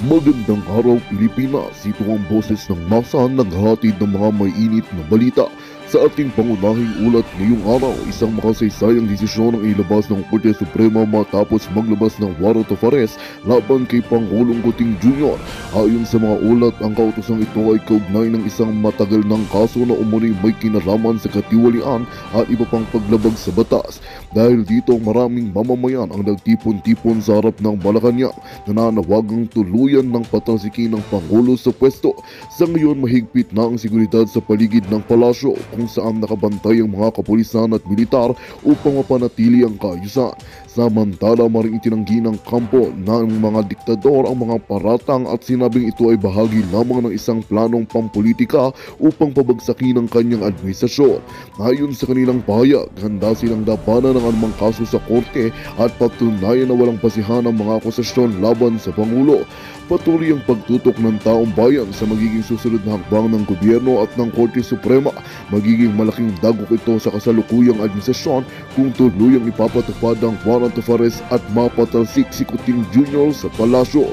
Magandang araw Pilipinas, ito ang boses ng masa naghahatid ng mga may init na balita. Sa ating pangunahing ulat ngayong araw, isang makasaysayang desisyon ang ilabas ng Korte Suprema matapos maglabas ng warrant of arrest laban kay Pangulong Kuting Jr. Ayon sa mga ulat, ang kautosang ito ay kaugnay ng isang matagal ng kaso na umunoy may kinalaman sa katiwalian at iba pang paglabag sa batas. Dahil dito, maraming mamamayan ang nagtipon-tipon sa harap ng Malacanang, nananawagang tuluyan ng patalsikin ng Pangulo sa pwesto. Sa ngayon, mahigpit na ang seguridad sa paligid ng palasyo kung saan nakabantay ang mga kapulisan at militar upang mapanatili ang kaayusan. Samantala, maring itinanggi ng kampo ng mga diktador ang mga paratang at sinabing ito ay bahagi lamang ng isang planong pampolitika upang pabagsakin ang kanyang administrasyon. Ayon sa kanilang pahayag, handa silang labanan ng anumang kaso sa korte at patunayan na walang basihan ang mga akusasyon laban sa Pangulo. Patuloy ang pagtutok ng taong bayan sa magiging susunod na hakbang ng gobyerno at ng Korte Suprema. Magiging malaking dagok ito sa kasalukuyang administrasyon kung tuluyang ipapatupad ang warrant of arrest at mapatalsik si Kuting Jr. sa palasyo.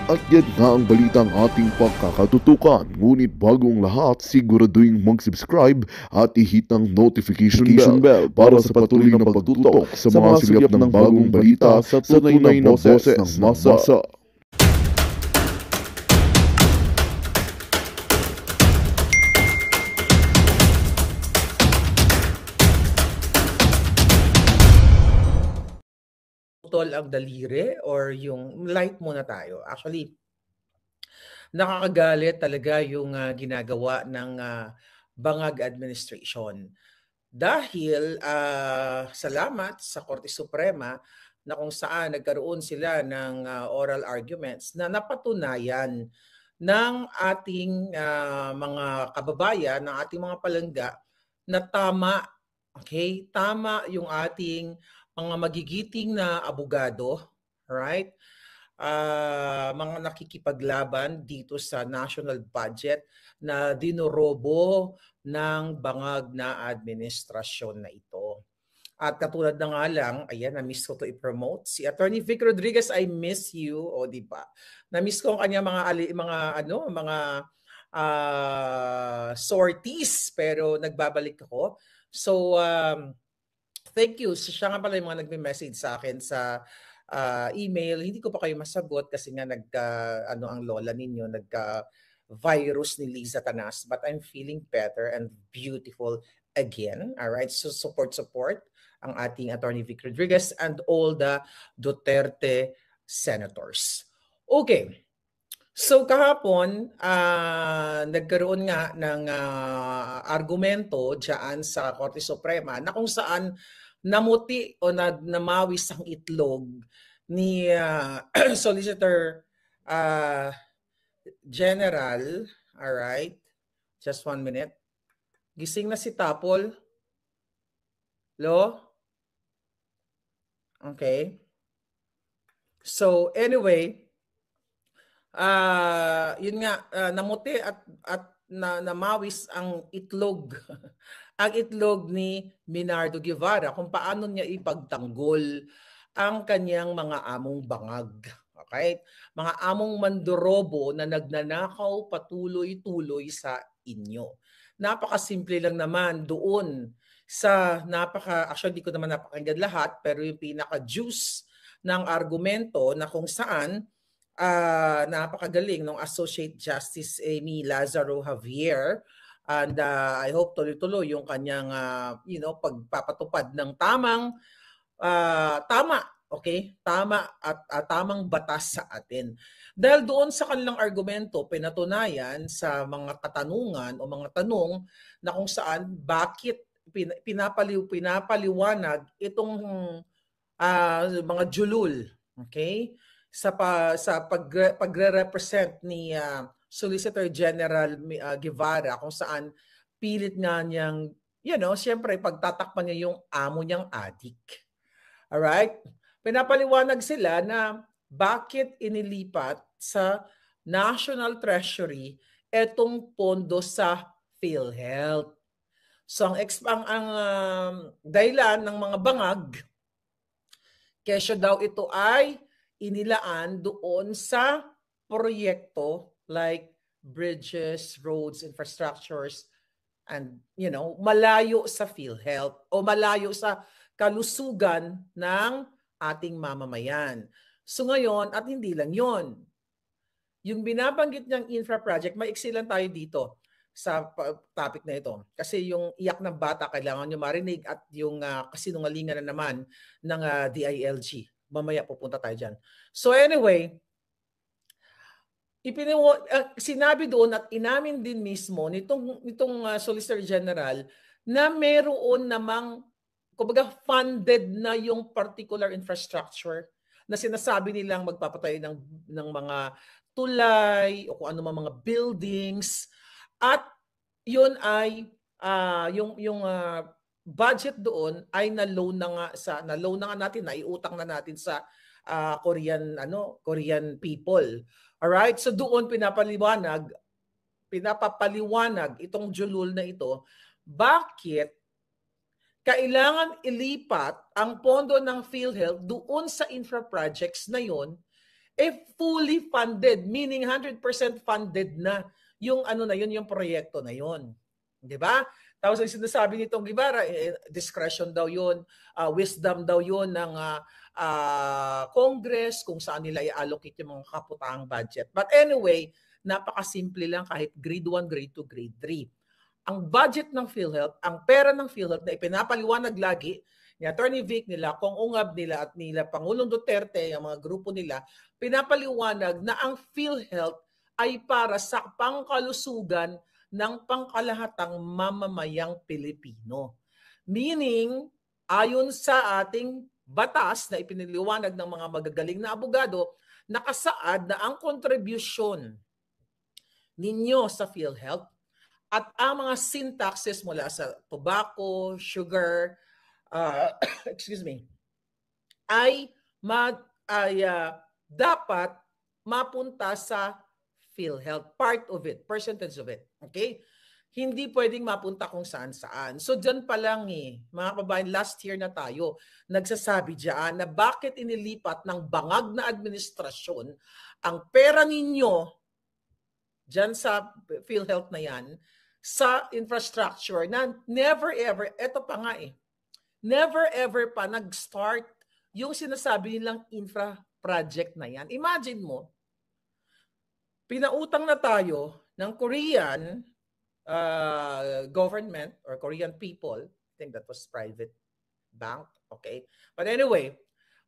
At yan nga ang balitang ating pagkakatutukan. Ngunit bagong lahat, siguraduhin mag-subscribe at i-hit ang notification bell para sa patuloy na pagtutok sa mga silip ng bagong balita sa tunay na boses ng masa. Putol ang daliri or yung light muna tayo. Actually, nakakagalit talaga yung ginagawa ng Bangag Administration. Dahil salamat sa Korte Suprema na kung saan nagkaroon sila ng oral arguments na napatunayan ng ating mga kababayan, ng ating mga palangga na tama, okay? Tama yung ating mga magigiting na abogado, right? Mga nakikipaglaban dito sa national budget na dinorobo ng bangag na administrasyon na ito. At katulad na nga lang, ayan, na-miss ko to i-promote. Si Attorney Vic Rodriguez, I miss you. O, di ba? Na-miss ko ang kanya mga sorties, pero nagbabalik ako. So, thank you. Siya nga pala yung mga nagme-message sa akin sa email. Hindi ko pa kayo masagot kasi nga ang lola ninyo, virus ni Liza Tanas. But I'm feeling better and beautiful again. All right. So support ang ating Attorney Vic Rodriguez and all the Duterte senators. Okay. So kahapon, nagkaroon nga ng argumento dyan sa Korte Suprema na kung saan namuti o namawis ang itlog ni Solicitor General. Alright, just 1 minute. Gising na si Tapol. Lo? Okay. So anyway, yun nga, namuti at namawis ang itlog ang itlog ni Minardo Guevara kung paano niya ipagtanggol ang kanyang mga among bangag. Okay? Mga among mandorobo na nagnanakaw patuloy-tuloy sa inyo. Napakasimple lang naman doon sa actually di ko naman napakinggan lahat, pero yung pinaka-juice ng argumento na kung saan napakagaling ng Associate Justice Amy Lazaro Javier, and I hope tuloy-tuloy yung kanyang pagpapatupad ng tama at tamang batas sa atin. Dahil doon sa kanilang argumento, pinatunayan sa mga katanungan o mga tanong na kung saan bakit pinapaliwanag itong mga julul, okay? Sa pagre-represent ni Solicitor General Guevara kung saan pilit nga niyang, siyempre pagtatakpan niya yung amo niyang adik. Alright? Pinapaliwanag sila na bakit inilipat sa National Treasury etong pondo sa PhilHealth. So ang dahilan ng mga bangag, kesyo daw ito ay inilaan doon sa proyekto like bridges, roads, infrastructures, and malayo sa PhilHealth o malayo sa kalusugan ng ating mamamayan. So ngayon, at hindi lang yon, yung binabanggit niyang infra project, maiksi lang tayo dito sa topic na ito. Kasi yung iyak ng bata, kailangan nyo marinig, at yung kasinungalingan na naman ng DILG. Mamaya pupunta tayo dyan. So anyway, sinabi doon at inamin din mismo nitong Solicitor General na meron namang, kumbaga, funded na yung particular infrastructure na sinasabi nilang magpapatay ng mga tulay o kung ano mga buildings, at yun ay yung budget doon ay na-loan na nga natin, naiutang na natin sa Korean people. Alright? So doon pinapapaliwanag itong Julul na ito, bakit kailangan ilipat ang pondo ng PhilHealth doon sa infra projects na yon, fully funded, meaning 100% funded na yung yung proyekto na yon. 'Di ba? Tapos ang sinasabi nitong Guevara, discretion daw yun, wisdom daw yun ng Congress kung saan nila i-allocate yung mga kaputahang budget. But anyway, napakasimple lang, kahit grade 1, grade 2, grade 3. Ang budget ng PhilHealth, ang pera ng PhilHealth na ipinapaliwanag lagi ni Attorney Vic, nila Kong Ungab nila at nila Pangulong Duterte, ang mga grupo nila, pinapaliwanag na ang PhilHealth ay para sa pangkalusugan ng pangkalahatang mamamayang Pilipino. Meaning, ayon sa ating batas na ipiniliwanag ng mga magagaling na abogado, nakasaad na ang contribution ninyo sa PhilHealth at ang mga sin taxes mula sa tobacco, sugar, ay dapat mapunta sa PhilHealth, part of it, percentage of it. Okay? Hindi pwedeng mapunta kung saan-saan. So dyan pa lang mga kababayan, last year na tayo, nagsasabi dyan na bakit inilipat ng bangag na administrasyon ang pera ninyo dyan sa PhilHealth na yan, sa infrastructure na never ever, eto pa nga never ever pa nag-start yung sinasabi nilang infra project na yan. Imagine mo, pinautang na tayo ng Korean government or Korean people, I think that was private bank, okay? But anyway,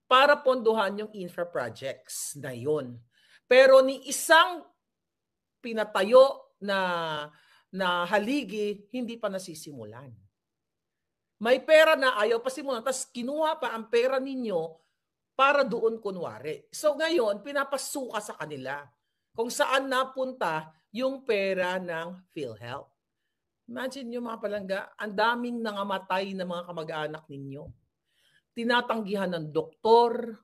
para pondohan yung infra projects na yun. Pero ni isang pinatayo na haligi, hindi pa nasisimulan. May pera na ayaw pa simulan, tapos kinuha pa ang pera ninyo para doon kunwari. So ngayon, pinapasuka sa kanila kung saan napunta yung pera ng PhilHealth. Imagine nyo mga palangga, ang daming nangamatay na mga kamag-anak ninyo. Tinatanggihan ng doktor,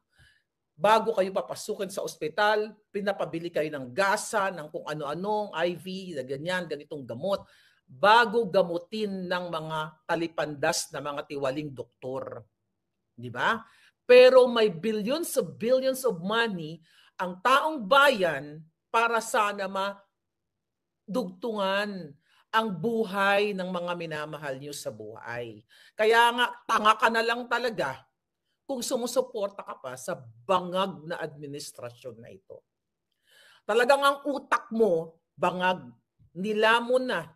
bago kayo papasukin sa ospital, pinapabili kayo ng gasa, ng kung ano-anong, IV, ganitong gamot, bago gamutin ng mga talipandas na mga tiwaling doktor. Di ba? Pero may billions of money ang taong bayan para sana madugtungan ang buhay ng mga minamahal niyo sa buhay. Kaya nga, tanga ka na lang talaga kung sumusuporta ka pa sa bangag na administrasyon na ito. Talagang ang utak mo, bangag, nilamon na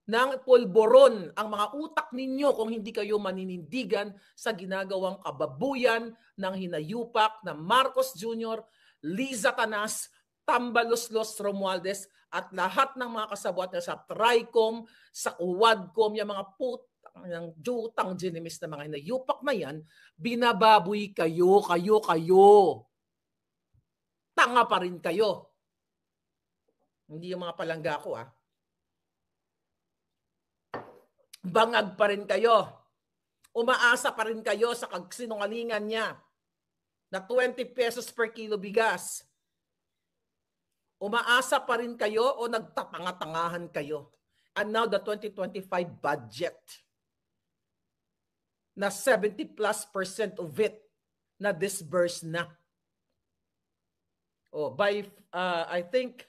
ng pulboron ang mga utak ninyo kung hindi kayo maninindigan sa ginagawang kababuyan ng hinayupak na Marcos Jr., Liza Canas, Tambaloslos Romualdez at lahat ng mga kasabwat niya sa TRICOM, sa Quadcom, yung mga ng jutang ginimis na mga hinayupak na yan, binababoy kayo. Tanga pa rin kayo. Hindi yung mga palangga ko Bangag pa rin kayo. Umaasa pa rin kayo sa sinungalingan niya na 20 pesos per kilo bigas. Umaasa pa rin kayo o nagtatanga-tangahan kayo? And now the 2025 budget na 70+% of it na disbursed na. I think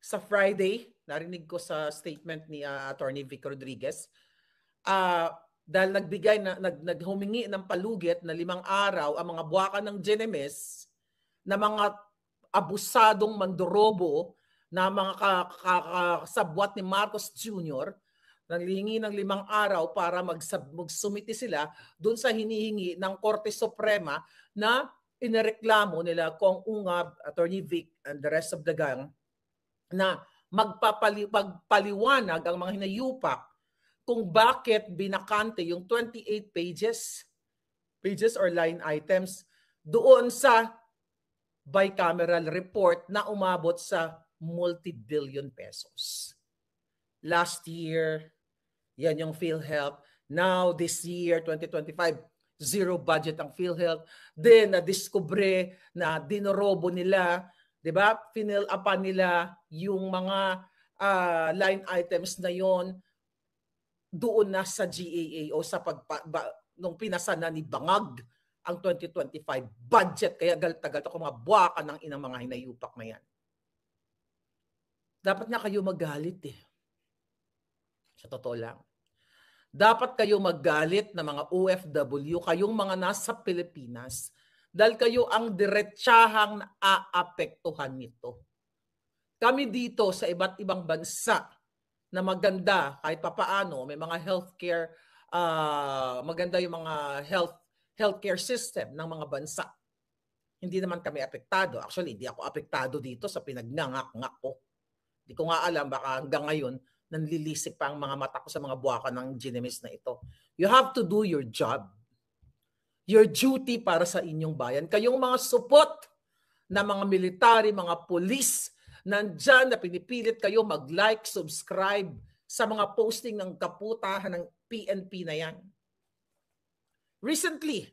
sa Friday, narinig ko sa statement ni Attorney Vic Rodriguez, dahil naghumingi ng palugit na 5 araw ang mga buwakan ng GNMS na mga abusadong mandorobo na mga kasabwat ni Marcos Jr., nanghihingi ng 5 araw para magsumiti sila doon sa hinihingi ng Korte Suprema na inireklamo nila Kong Ungab, Attorney Vic, and the rest of the gang na magpaliwanag ang mga hinayupak kung bakit binakante yung 28 pages or line items doon sa bicameral report na umabot sa multi-billion pesos. Last year, yan yung PhilHealth. Now, this year, 2025, zero budget ang PhilHealth. Then, na-discover na dinorobo nila, di ba? Finil-upan nila yung mga line items na yon doon na sa GAA o sa nung pinasa na ni Bangag ang 2025 budget. Kaya tagal ako mga buwaka ng inang mga hinayupak na yan. Dapat nga kayo magalit eh. Sa totoo lang. Dapat kayo magalit na mga OFW, kayong mga nasa Pilipinas, dahil kayo ang diretsahang aapektuhan nito. Kami dito sa iba't ibang bansa na maganda, kahit papaano, may mga healthcare, maganda yung mga healthcare system ng mga bansa. Hindi naman kami apektado. Actually, hindi ako apektado dito sa pinagnangak-ngak ko. Hindi ko nga alam, baka hanggang ngayon, nanlilisik pa ang mga mata ko sa mga buwakan ng GNMS na ito. You have to do your job. Your duty para sa inyong bayan. Kayong mga supot na mga military, mga police, nandyan na pinipilit kayo mag-like, subscribe sa mga posting ng kaputahan ng PNP na yan. Recently,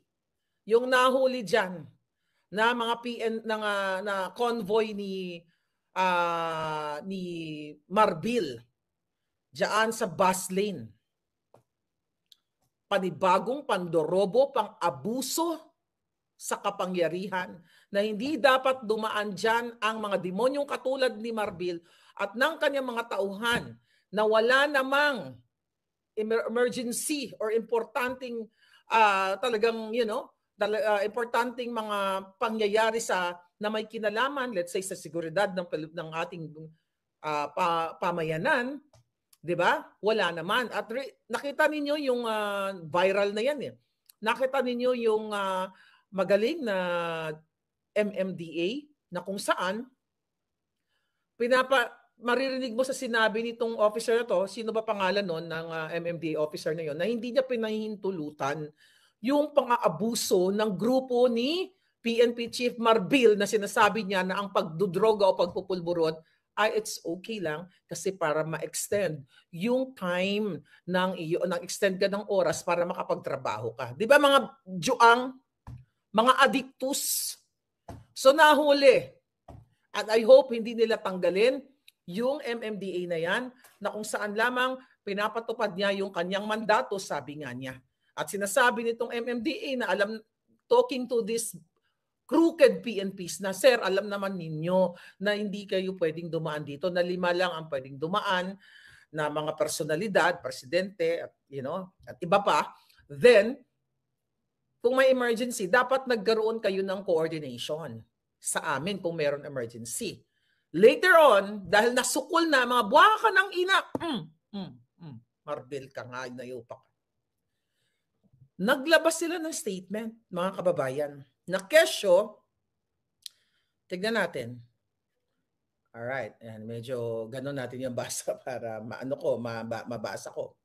yung nahuli dyan na mga na convoy ni Marbil diyan sa bus lane. Panibagong pandorobo, pang-abuso sa kapangyarihan na hindi dapat dumaan dyan ang mga demonyong katulad ni Marbil at ng kanyang mga tauhan na wala namang emergency or importanteng talagang, importanteng mga pangyayari na may kinalaman, let's say sa seguridad ng ating pamayanan. Diba? Wala naman. At nakita ninyo yung viral na yan eh. Nakita ninyo yung magaling na MMDA na kung saan maririnig mo sa sinabi nitong officer na to, sino ba pangalan nun ng MMDA officer na yon, na hindi niya pinahihintulutan yung pang-aabuso ng grupo ni PNP Chief Marbil na sinasabi niya na ang pagdudroga o pagpupulburon it's okay lang kasi para ma-extend yung time ng extend ka ng oras para makapagtrabaho ka. Di ba mga juang, mga addictus? So nahuli. At I hope hindi nila tanggalin yung MMDA na yan na kung saan lamang pinapatupad niya yung kanyang mandato, sabi nga niya. At sinasabi nitong MMDA na talking to this crooked PNPs na, sir, alam naman ninyo na hindi kayo pwedeng dumaan dito, na 5 lang ang pwedeng dumaan na mga personalidad, presidente, at, at iba pa. Then, kung may emergency, dapat nagkaroon kayo ng coordination sa amin kung meron emergency. Later on, dahil nasukol na mga buwaka ng ina, Marbil ka nga, inayupak. Naglabas sila ng statement, mga kababayan, na kesyo, tignan natin. Alright, ayan, medyo ganun natin yung basa para mabasa ko.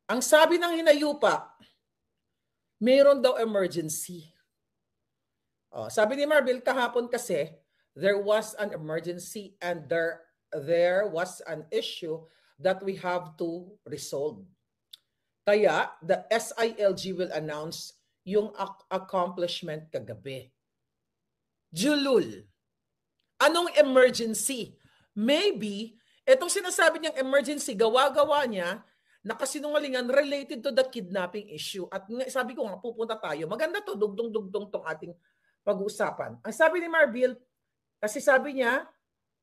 Ang sabi ng hinayupak, mayroon daw emergency. Sabi ni Marbil kahapon kasi, there was an emergency and there was an issue that we have to resolve. Kaya, the SILG will announce yung accomplishment kagabi. Julul, anong emergency? Maybe, itong sinasabi niyang emergency, gawa-gawa niya, na kasinungalingan related to the kidnapping issue. At sabi ko nga, pupunta tayo. Maganda to, dugdong-dugdong tong ating pag-uusapan. Ang sabi ni Marbil, kasi sabi niya,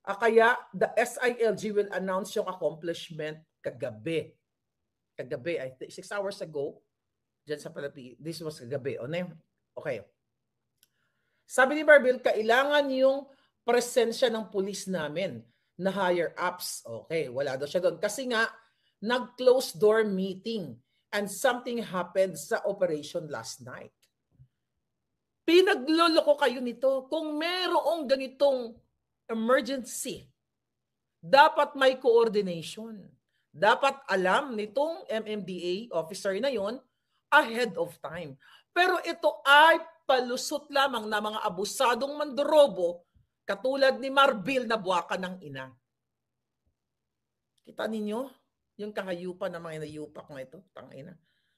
kaya the SILG will announce yung accomplishment kagabi. Kagabi, I think 6 hours ago, dyan sa Palapi. This was kagabi. Okay. Sabi ni Marbil, kailangan yung presensya ng pulis namin na higher ups. Okay, wala daw siya doon. Kasi nga, nag-close door meeting and something happened sa operation last night. Pinagloloko kayo nito. Kung merong ganitong emergency, dapat may coordination. Dapat alam nitong MMDA officer na yon ahead of time. Pero ito ay palusot lamang na mga abusadong mandorobo katulad ni Marbil na buwaka ng ina. Kita ninyo? Yung kahayupan ng mga inayupak na ito. Tangina.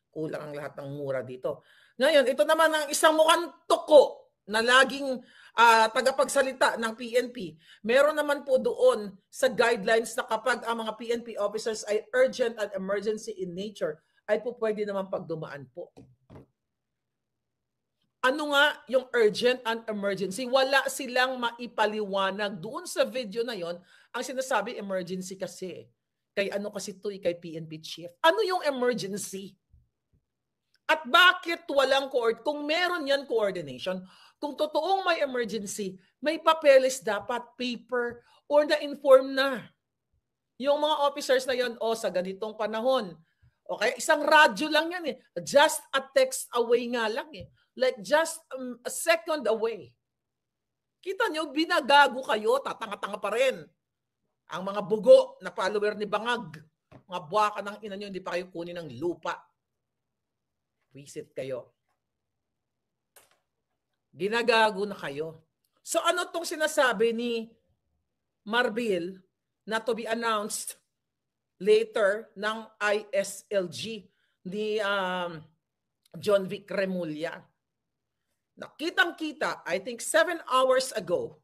Kulang ang lahat ng mura dito. Ngayon, ito naman ang isang mukhang tuko na laging tagapagsalita ng PNP. Meron naman po doon sa guidelines na kapag ang mga PNP officers ay urgent and emergency in nature, ay po pwede naman pagdumaan po. Ano nga yung urgent and emergency? Wala silang maipaliwanag. Doon sa video na yon, ang sinasabi emergency kasi. Kay ano kasi ito, kay PNP chief. Ano yung emergency? At bakit walang kung meron yan coordination, kung totoong may emergency, may papeles dapat, paper, or na-inform na. Yung mga officers na yon, sa ganitong panahon. Okay, isang radyo lang yan eh. Just a text away nga lang eh. Like just a second away. Kita nyo, binagago kayo, tatanga-tanga pa rin. Ang mga bugo na follower ni Bangag, mga buwaka ng ina nyo, hindi pa kayo kunin ng lupa. Visit kayo. Ginagago na kayo. So ano tong sinasabi ni Marbil na to be announced later ng ISLG ni John Vic Remulla? Nakitang-kita, I think 7 hours ago,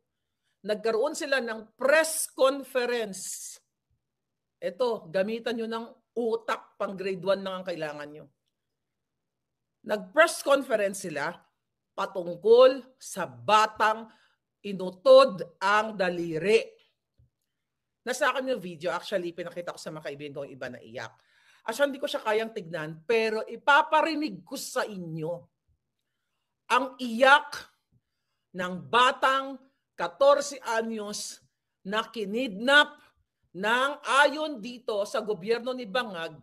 nagkaroon sila ng press conference. Ito, gamitan nyo ng utak, pang grade 1 lang ang kailangan nyo. Nag-press conference sila patungkol sa batang inutod ang daliri. Nasa akin yung video, actually, pinakita ko sa mga kaibigan ko yung iba na iyak. Actually, hindi ko siya kayang tignan, pero ipaparinig ko sa inyo ang iyak ng batang 14 anyos na kinidnap ng ayon dito sa gobyerno ni Bangag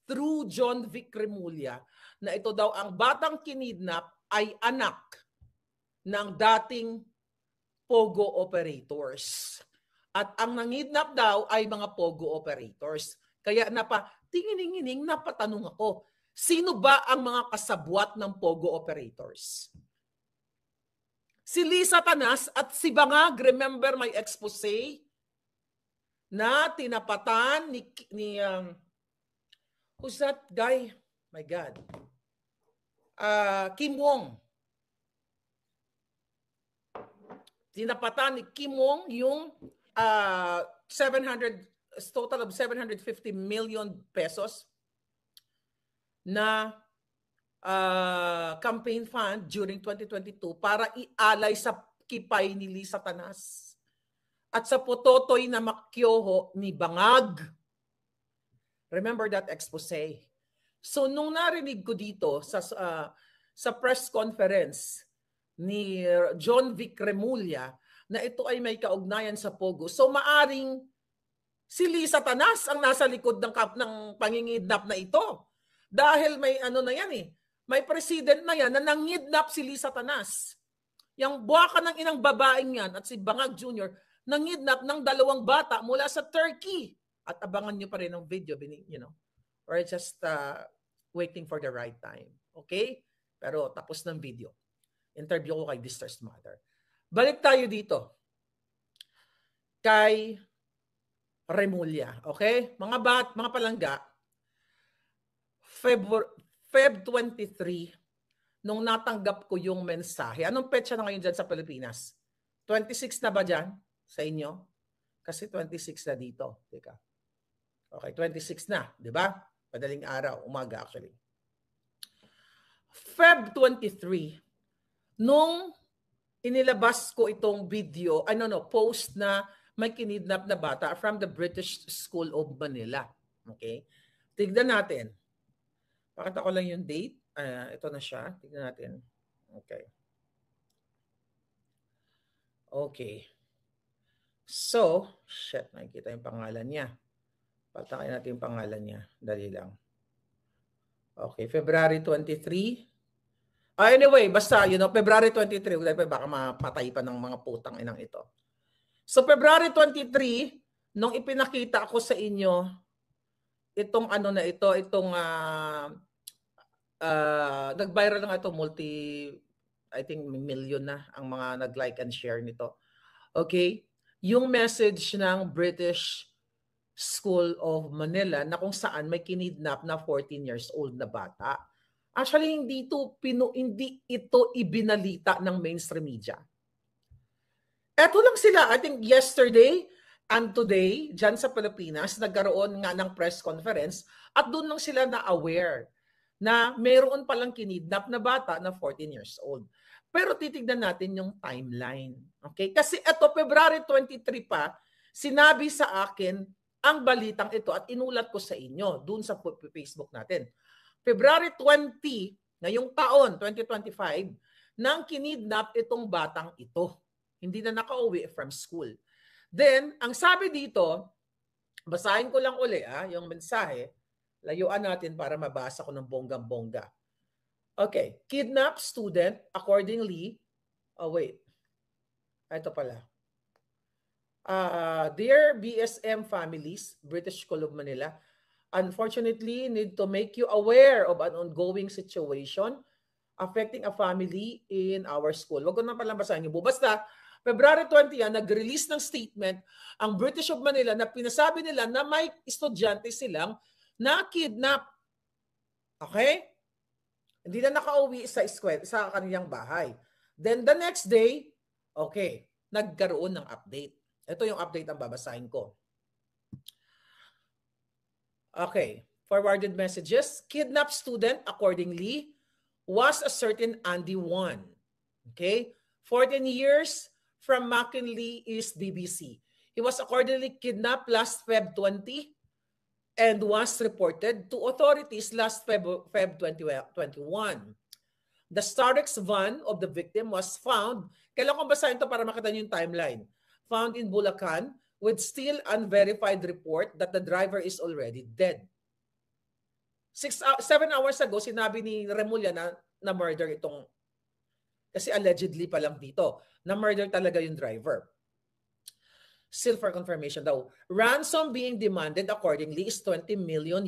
through John Vic Remulla, na ito daw ang batang kinidnap ay anak ng dating Pogo operators. At ang nangidnap daw ay mga Pogo operators. Kaya tingin-ingining napatanong ako, sino ba ang mga kasabwat ng Pogo operators? Si Lisa Tanas at si Bangag, remember my expose na tinapatan ni who's that guy? My God. Kim Wong. Tinapatan ni Kim Wong yung total of 750 million pesos na campaign fund during 2022 para ialay sa kipay ni Lisa Tanas at sa pototoy na makyoho ni Bangag. Remember that expose? So nung narinig ko dito sa press conference ni John Vic Remulla na ito ay may kaugnayan sa Pogo, so maaring si Lisa Tanas ang nasa likod ng pangingidnap na ito. Dahil may ano na yan eh, may president na yan na nangidnap si Lisa Tanas. Yung buwaka ng inang babaeng yan at si Bangag Jr. nangidnap ng 2 bata mula sa Turkey. At abangan nyo pa rin ang video, or just waiting for the right time. Okay? Pero tapos ng video. Interview ko kay distressed mother. Balik tayo dito. Kay Remulla. Okay? Mga palangga, Feb 23, nung natanggap ko yung mensahe. Anong petsa na ngayon dyan sa Pilipinas? 26 na ba dyan sa inyo? Kasi 26 na dito. Teka. Okay, 26 na. Di ba? Madaling araw. Umaga actually. Feb 23, nung inilabas ko itong video, post na may kinidnap na bata from the British School of Manila. Okay? Tignan natin. Pakita ko lang yung date. Ito na siya. Tignan natin. Okay. Okay. So, nakikita yung pangalan niya. Patakin natin yung pangalan niya. Dali lang. Okay, February 23. Anyway, basta, February 23. Baka mapatay pa ng mga putang inang ito. So, February 23, nung ipinakita ko sa inyo, itong nag-viral na ito, I think million na ang mga nag-like and share nito. Okay? Yung message ng British School of Manila na kung saan may kinidnap na 14 years old na bata. Actually, hindi ito ibinalita ng mainstream media. Eto lang sila, I think yesterday and today, dyan sa Pilipinas, nagkaroon nga ng press conference at doon lang sila na-aware na mayroon palang kinidnap na bata na 14 years old. Pero titignan natin yung timeline. Okay? Kasi ito, February 23 pa, sinabi sa akin ang balitang ito at inulat ko sa inyo dun sa Facebook natin. February 20, ngayong taon, 2025, nang kinidnap itong batang ito. Hindi na nakauwi from school. Then, ang sabi dito, basahin ko lang uli yung mensahe. Layuan natin para mabasa ko ng bonggang-bongga. Okay. Kidnap student accordingly. Ito pala. Dear BSM families, British School of Manila, unfortunately need to make you aware of an ongoing situation affecting a family in our school. Wag ko na pala basahin yung basta February 20 nag-release ng statement ang British of Manila na pinasabi nila na may estudyante silang na-kidnap. Okay? Hindi na nakauwi sa kanilang bahay. Then the next day, okay, nagkaroon ng update. Ito yung update ang babasahin ko. Okay. Forwarded messages. Kidnapped student accordingly was a certain Andy 1. Okay. 14 years from McKinley East BBC. He was accordingly kidnapped last Feb 20 and was reported to authorities last Feb 2021. The Starex van of the victim was found. Kailan ko basahin ito para makita niyo yung timeline? Found in Bulacan with still unverified report that the driver is already dead. 7 hours ago, sinabi ni Remulla na murder itong, kasi allegedly pa lang dito, na murder talaga yung driver. Still for confirmation daw. Ransom being demanded accordingly is $20 million.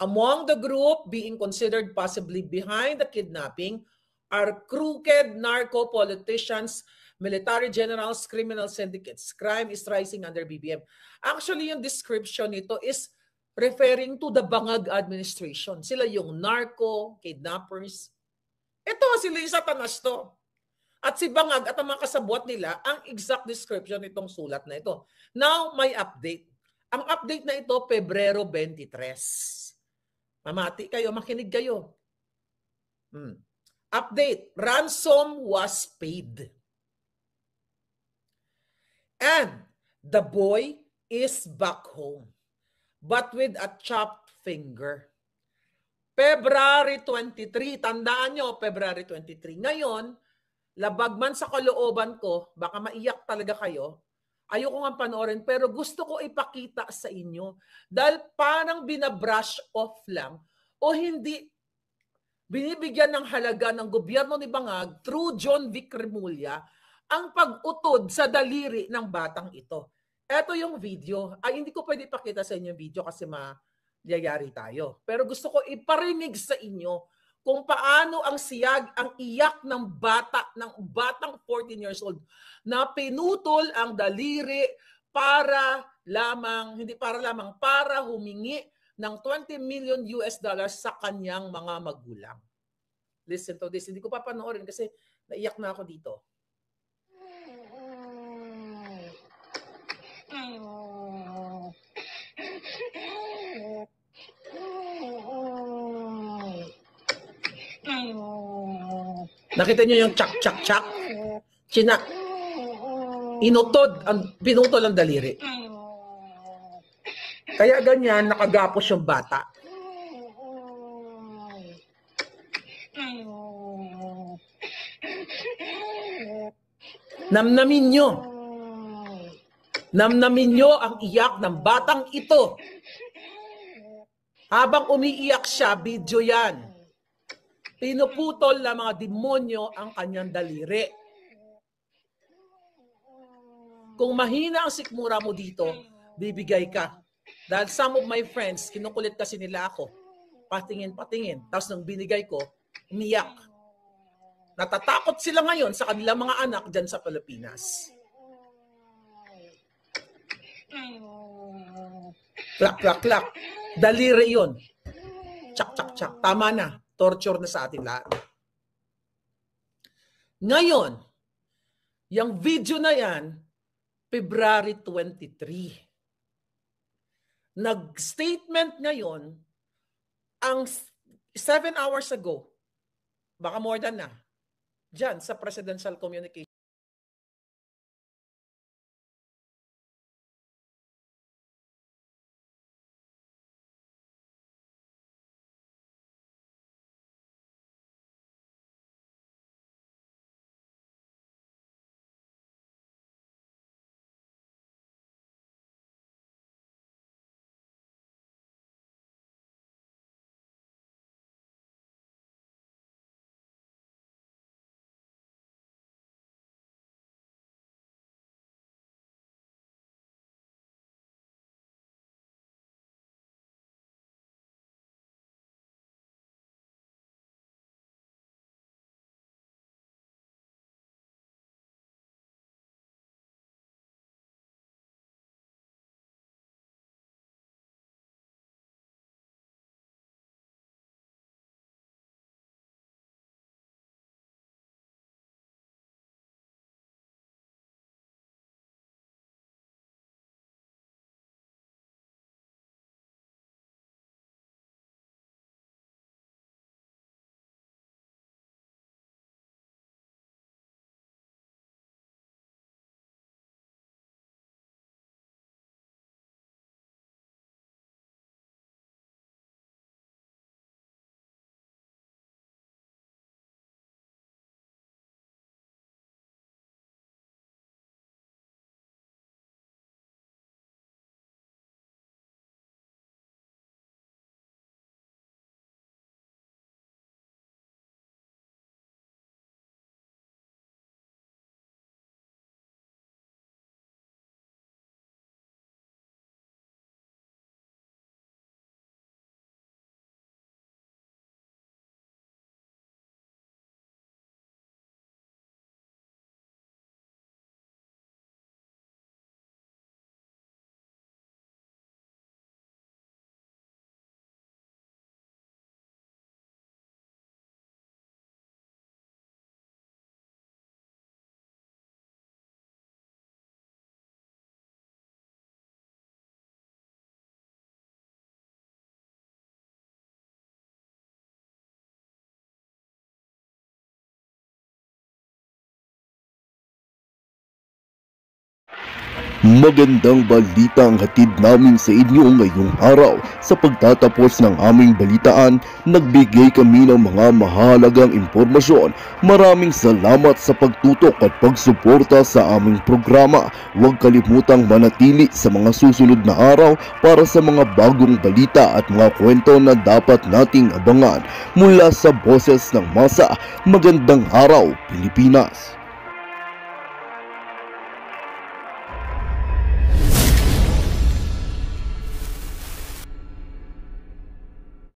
Among the group being considered possibly behind the kidnapping are crooked narco politicians, military generals, criminal syndicates. Crime is rising under BBM. Actually, yung description nito is referring to the Bangag administration. Sila yung narco, kidnappers. Ito, sila yung satanas to. At si Bangag at ang mga kasabwat nila, ang exact description nitong sulat na ito. Now, may update. Ang update na ito, Pebrero 23. Mamati kayo, makinig kayo. Update. Ransom was paid. And the boy is back home, but with a chopped finger. February 23, tandaan nyo, February 23. Ngayon, labag man sa kalooban ko, baka maiyak talaga kayo, ayoko nga panoorin, pero gusto ko ipakita sa inyo dahil parang binabrush off lang o hindi binibigyan ng halaga ng gobyerno ni Bangag through John Vic Remulla ang pag-utod sa daliri ng batang ito. Ito yung video. Hindi ko pwede ipakita sa inyo yung video kasi mayayari tayo. Pero gusto ko iparinig sa inyo kung paano ang siyag, ang iyak ng batang 14 years old na pinutol ang daliri para humingi ng $20 million sa kanyang mga magulang. Listen to this. Hindi ko pa panoorin kasi naiyak na ako dito. Nakita niyo yung chak-chak-chak? pinutol ang daliri. Kaya ganyan, nakagapos yung bata. Namnamin nyo ang iyak ng batang ito. Habang umiiyak siya, video yan. Pinuputol ng mga demonyo ang kanyang daliri. Kung mahina ang sikmura mo dito, bibigay ka. Dahil some of my friends, kinukulit kasi nila ako. Patingin. Tapos nung binigay ko, umiyak. Natatakot sila ngayon sa kanilang mga anak dyan sa Pilipinas. Klak. Daliri yun. Tsak. Tama na. Torture na sa atin lahat. Ngayon, yung video na yan, February 23. Nag-statement ngayon, ang 7 hours ago, baka more than na, dyan sa presidential communication. Magandang balita ang hatid namin sa inyo ngayong araw. Sa pagtatapos ng aming balitaan, nagbigay kami ng mga mahalagang impormasyon. Maraming salamat sa pagtutok at pagsuporta sa aming programa. Huwag kalimutang manatili sa mga susunod na araw para sa mga bagong balita at mga kwento na dapat nating abangan. Mula sa Boses ng Masa, magandang araw Pilipinas!